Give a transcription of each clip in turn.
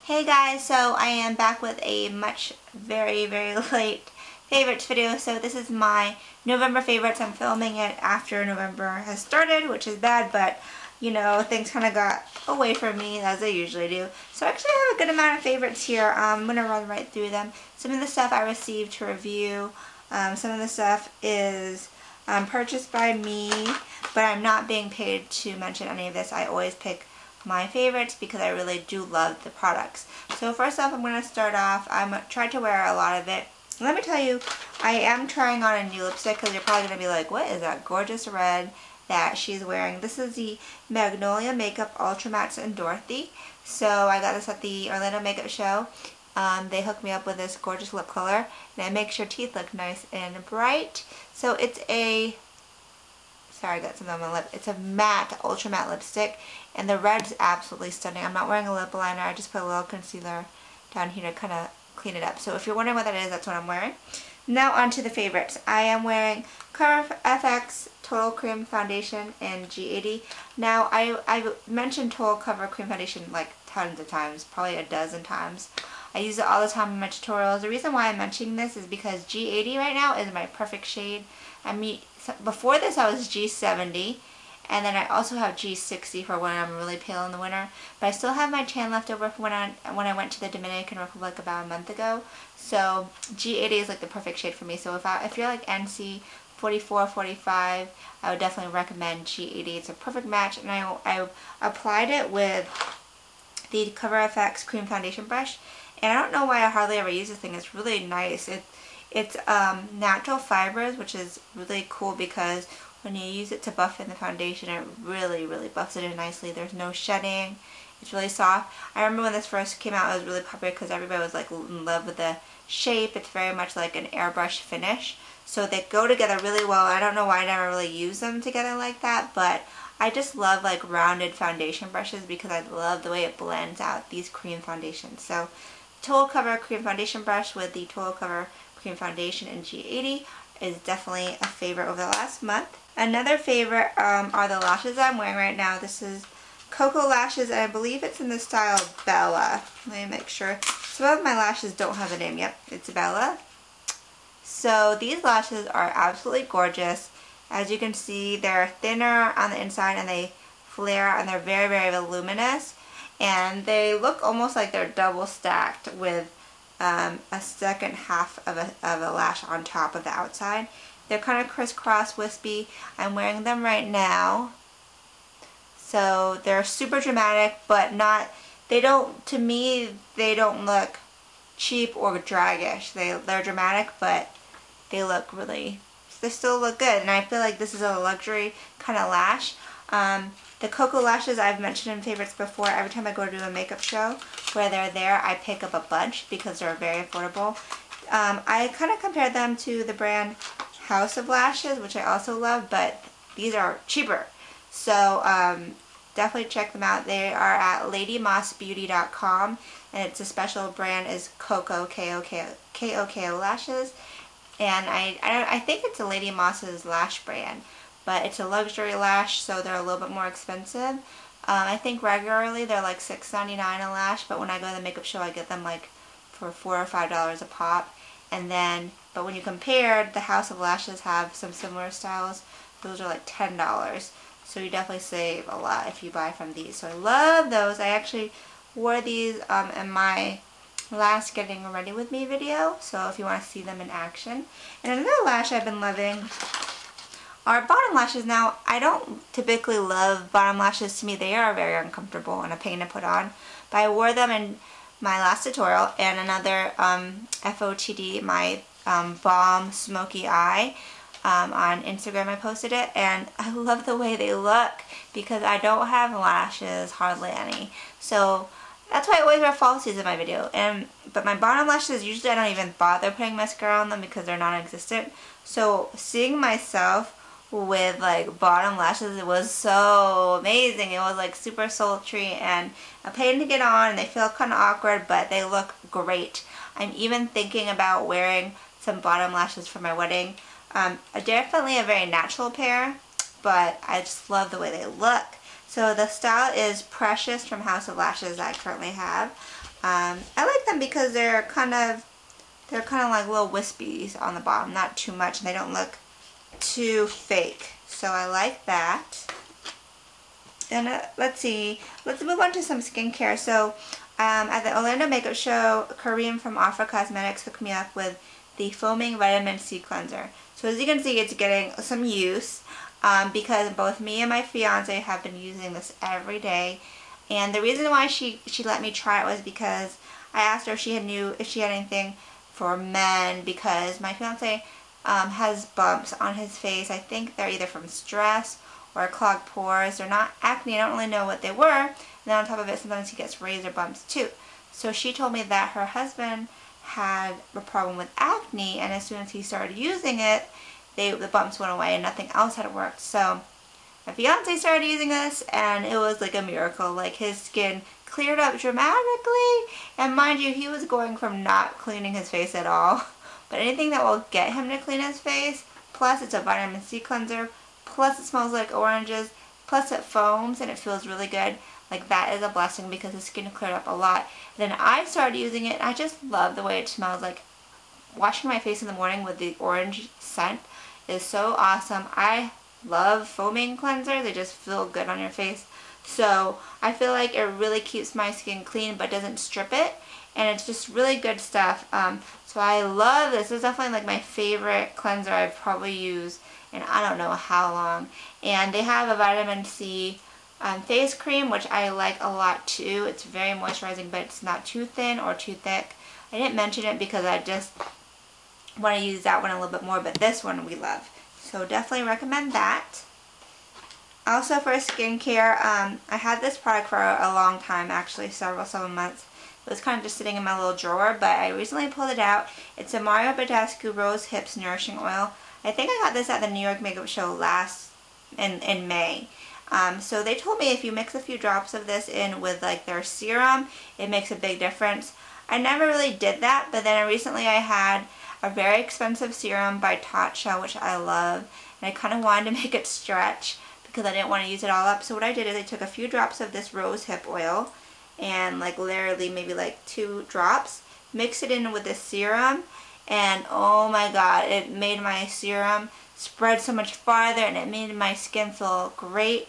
Hey guys, so I am back with a very late favorites video. So this is my November favorites. I'm filming it after November has started, which is bad, but you know, things kind of got away from me as they usually do. So I actually have a good amount of favorites here. I'm going to run right through them. Some of the stuff I received to review. Some of the stuff is purchased by me, but I'm not being paid to mention any of this. I always pick my favorites because I really do love the products. So first off, I'm going to start off, I'm trying to wear a lot of it. Let me tell you, I am trying on a new lipstick because you're probably going to be like, what is that gorgeous red that she's wearing? This is the Magnolia Makeup Ultra Mattes in Dorothy. So I got this at the Orlando Makeup Show. They hooked me up with this gorgeous lip color and it makes your teeth look nice and bright. So it's a sorry, I got something on my lip. It's a matte, ultra matte lipstick, and the red's absolutely stunning. I'm not wearing a lip liner. I just put a little concealer down here to kind of clean it up. So if you're wondering what that is, that's what I'm wearing. Now on to the favorites. I am wearing Cover FX Total Cream Foundation in G80. Now, I've mentioned Total Cover Cream Foundation like tons of times, probably a dozen times. I use it all the time in my tutorials. The reason why I'm mentioning this is because G80 right now is my perfect shade. Before this I was G70, and then I also have G60 for when I'm really pale in the winter. But I still have my tan left over from when I went to the Dominican Republic about a month ago. So G80 is like the perfect shade for me. So if you're like NC 44, 45, I would definitely recommend G80. It's a perfect match, and I applied it with the Cover FX Cream Foundation brush. And I don't know why I hardly ever use this thing. It's really nice. It's natural fibers, which is really cool because when you use it to buff in the foundation, it really buffs it in nicely. There's no shedding. It's really soft. I remember when this first came out, it was really popular because everybody was like in love with the shape. It's very much like an airbrush finish. So they go together really well. I don't know why I never really use them together like that, but I just love like rounded foundation brushes because I love the way it blends out these cream foundations. So Total Cover Cream Foundation brush with the Total Cover Cream Foundation in G80 is definitely a favorite over the last month. Another favorite are the lashes I'm wearing right now. This is Cocoa Lashes, and I believe it's in the style Bella. Let me make sure. Some of my lashes don't have a name. Yep, it's Bella. So these lashes are absolutely gorgeous. As you can see, they're thinner on the inside and they flare and they're very voluminous. And they look almost like they're double stacked with a second half of a lash on top of the outside. They're kind of crisscross wispy. I'm wearing them right now. So they're super dramatic, but not, to me, they don't look cheap or draggish. They're dramatic, but they still look good. And I feel like this is a luxury kind of lash. The Cocoa Lashes I've mentioned in favorites before. Every time I go to a makeup show where they're there, I pick up a bunch because they're very affordable. I kind of compared them to the brand House of Lashes, which I also love, but these are cheaper. So definitely check them out. They are at ladymossbeauty.com, and it's a special brand is Cocoa, K-O-K-O Lashes. And I think it's a Lady Moss's lash brand. But it's a luxury lash, so they're a little bit more expensive. I think regularly they're like $6.99 a lash, but when I go to the makeup show, I get them like for $4 or $5 a pop. And then, but when you compare, the House of Lashes have some similar styles. Those are like $10. So you definitely save a lot if you buy from these. So I love those. I actually wore these in my last Getting Ready With Me video. So if you want to see them in action. And another lash I've been loving are bottom lashes. Now, I don't typically love bottom lashes. To me, they are very uncomfortable and a pain to put on. But I wore them in my last tutorial and another FOTD, my Balm Smoky Eye. On Instagram I posted it, and I love the way they look because I don't have lashes, hardly any. So that's why I always wear falsies in my video. But my bottom lashes, usually I don't even bother putting mascara on them because they're non-existent. So seeing myself with like bottom lashes, it was so amazing. It was like super sultry and a pain to get on, and they feel kind of awkward, but they look great. I'm even thinking about wearing some bottom lashes for my wedding. Definitely a very natural pair, but I just love the way they look. So the style is Precious from House of Lashes that I currently have. I like them because they're kind of like little wispies on the bottom, not too much, and they don't look too fake. So I like that. And let's see, let's move on to some skincare. So at the Orlando Makeup Show, Korean from Ofra Cosmetics hooked me up with the Foaming Vitamin C Cleanser. So as you can see, it's getting some use because both me and my fiance have been using this every day. And the reason why she let me try it was because I asked her if she had anything for men, because my fiance has bumps on his face. I think they're either from stress or clogged pores. They're not acne. I don't really know what they were. And then on top of it, sometimes he gets razor bumps too. So she told me that her husband had a problem with acne, and as soon as he started using it, the bumps went away and nothing else had worked. So my fiance started using this, and it was like a miracle. Like, his skin cleared up dramatically, and mind you, he was going from not cleaning his face at all. But anything that will get him to clean his face, plus it's a vitamin C cleanser, plus it smells like oranges, plus it foams and it feels really good. Like, that is a blessing because his skin cleared up a lot. And then I started using it, and I just love the way it smells. Like, washing my face in the morning with the orange scent is so awesome. I love foaming cleansers. They just feel good on your face. So I feel like it really keeps my skin clean but doesn't strip it. And it's just really good stuff. So I love this. This is definitely like my favorite cleanser I've probably used in I don't know how long. And they have a vitamin C face cream, which I like a lot too. It's very moisturizing, but it's not too thin or too thick. I didn't mention it because I just want to use that one a little bit more, but this one we love. So definitely recommend that. Also for skincare, I had this product for a long time, actually several months. It was kind of just sitting in my little drawer, but I recently pulled it out. It's a Mario Badescu Rose Hips Nourishing Oil. I think I got this at the New York Makeup Show in May. So they told me if you mix a few drops of this in with like their serum, it makes a big difference. I never really did that, but then recently I had a very expensive serum by Tatcha, which I love, and I kind of wanted to make it stretch because I didn't want to use it all up. So what I did is I took a few drops of this rose hip oil, and like literally maybe like 2 drops, mix it in with this serum, and oh my god, it made my serum spread so much farther, and it made my skin feel great.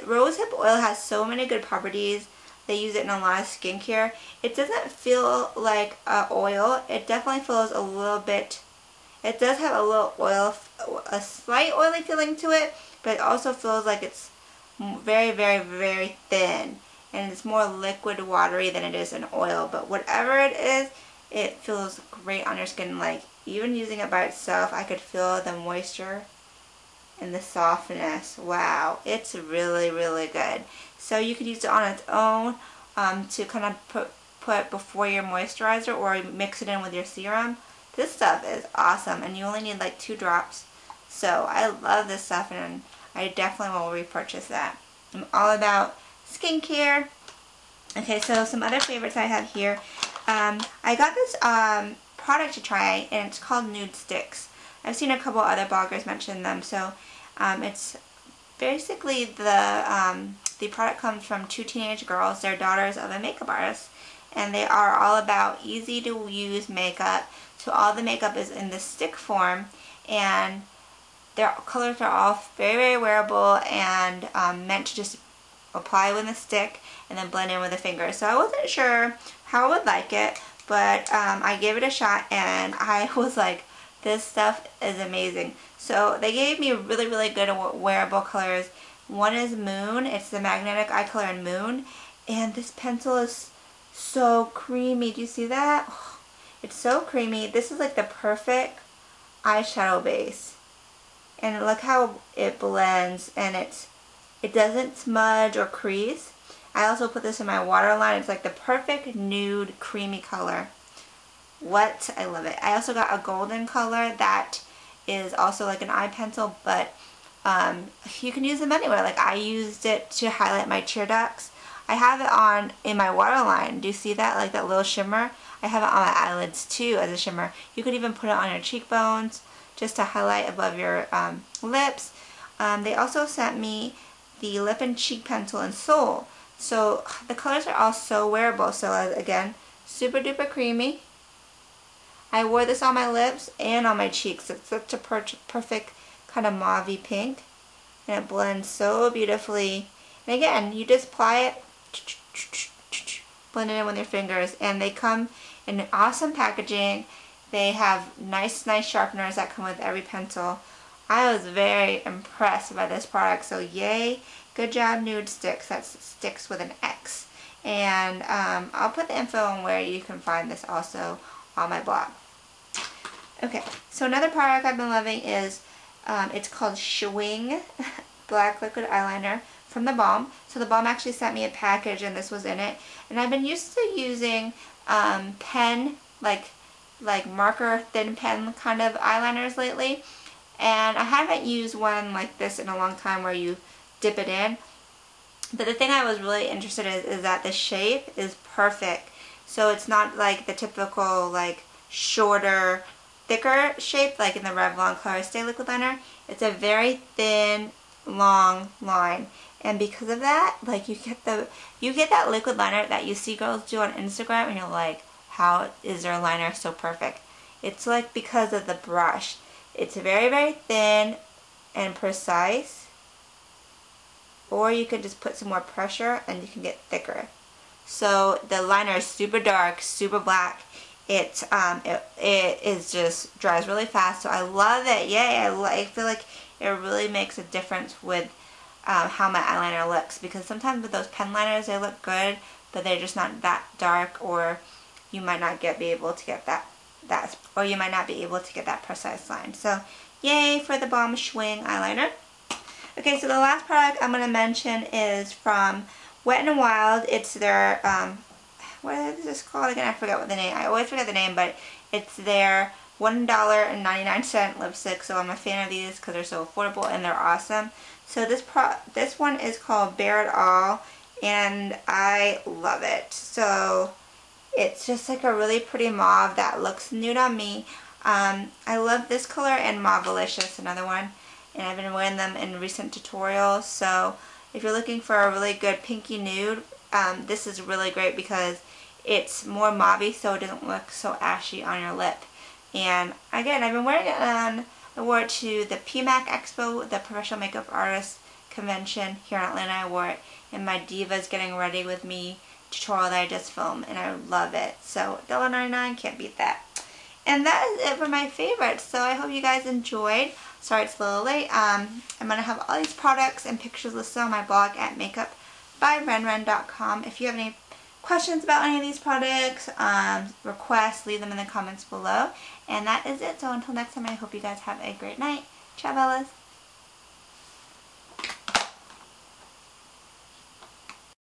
Rose hip oil has so many good properties. They use it in a lot of skincare. It doesn't feel like oil. It definitely feels a little bit, it does have a little oil, a slight oily feeling to it, but it also feels like it's very, very, very thin. And it's more liquid watery than it is an oil. But whatever it is, it feels great on your skin. Like, even using it by itself, I could feel the moisture and the softness. Wow, it's really, really good. So you could use it on its own to kind of put before your moisturizer, or mix it in with your serum. This stuff is awesome, and you only need like 2 drops. So I love this stuff, and I definitely will repurchase that. I'm all about skincare. Okay, so some other favorites I have here. I got this product to try, and it's called Nude Sticks. I've seen a couple other bloggers mention them. So it's basically the product comes from 2 teenage girls. They're daughters of a makeup artist, and they are all about easy to use makeup. So all the makeup is in this stick form, and their colors are all very, very wearable and meant to just apply with a stick and then blend in with a finger. So I wasn't sure how I would like it, but I gave it a shot, and I was like, this stuff is amazing. So they gave me really, really good wearable colors. One is Moon. It's the magnetic eye color in Moon, and this pencil is so creamy. Do you see that? Oh, it's so creamy. This is like the perfect eyeshadow base, and look how it blends, and it doesn't smudge or crease. I also put this in my waterline. It's like the perfect nude creamy color. What? I love it. I also got a golden color that is also like an eye pencil, but you can use them anywhere. Like, I used it to highlight my tear ducts. I have it on in my waterline. Do you see that? Like that little shimmer? I have it on my eyelids too as a shimmer. You could even put it on your cheekbones just to highlight above your lips. They also sent me the lip and cheek pencil in Soul. So the colors are all so wearable. So again, super duper creamy. I wore this on my lips and on my cheeks. It's such a perfect kind of mauve-y pink. And it blends so beautifully. And again, you just apply it, blend it in with your fingers, and they come in awesome packaging. They have nice sharpeners that come with every pencil. I was very impressed by this product, so yay, good job Nude Sticks. That's Sticks with an X. And I'll put the info on where you can find this also on my blog. Okay, so another product I've been loving is, it's called Schwing Black Liquid Eyeliner from the Balm. So the Balm actually sent me a package and this was in it. And I've been used to using pen, like marker thin pen kind of eyeliners lately. And I haven't used one like this in a long time where you dip it in. But the thing I was really interested in is that the shape is perfect. So it's not like the typical like shorter, thicker shape like in the Revlon Claristay liquid liner. It's a very thin, long line. And because of that, like you get that liquid liner that you see girls do on Instagram and you're like, how is their liner so perfect? It's like because of the brush. It's very thin and precise. Or you can just put some more pressure and you can get thicker. So the liner is super dark, super black. It is just dries really fast. So I love it. Yay! I feel like it really makes a difference with how my eyeliner looks, because sometimes with those pen liners they look good, but they're just not that dark, or you might not be able to get that precise line. So yay for the Balm Schwing eyeliner. Okay, so the last product I'm going to mention is from Wet n Wild. It's their what is this called again? I forget what the name. I always forget the name, but it's their $1.99 lipstick. So I'm a fan of these because they're so affordable and they're awesome. So this one is called Bare It All, and I love it. So it's just like a really pretty mauve that looks nude on me. I love this color and Mauvelicious, another one, and I've been wearing them in recent tutorials. So if you're looking for a really good pinky nude, this is really great because it's more mauve-y, so it doesn't look so ashy on your lip. And again, I've been wearing it on. I wore it to the PMAC Expo, the Professional Makeup Artist Convention here in Atlanta. I wore it in my Divas Getting Ready With Me tutorial that I just filmed, and I love it. So $1.99, can't beat that. And that is it for my favorites. So I hope you guys enjoyed. Sorry it's a little late. I'm going to have all these products and pictures listed on my blog at makeupbyrenren.com. If you have any questions about any of these products, requests, leave them in the comments below. And that is it. So until next time, I hope you guys have a great night. Ciao, Bellas.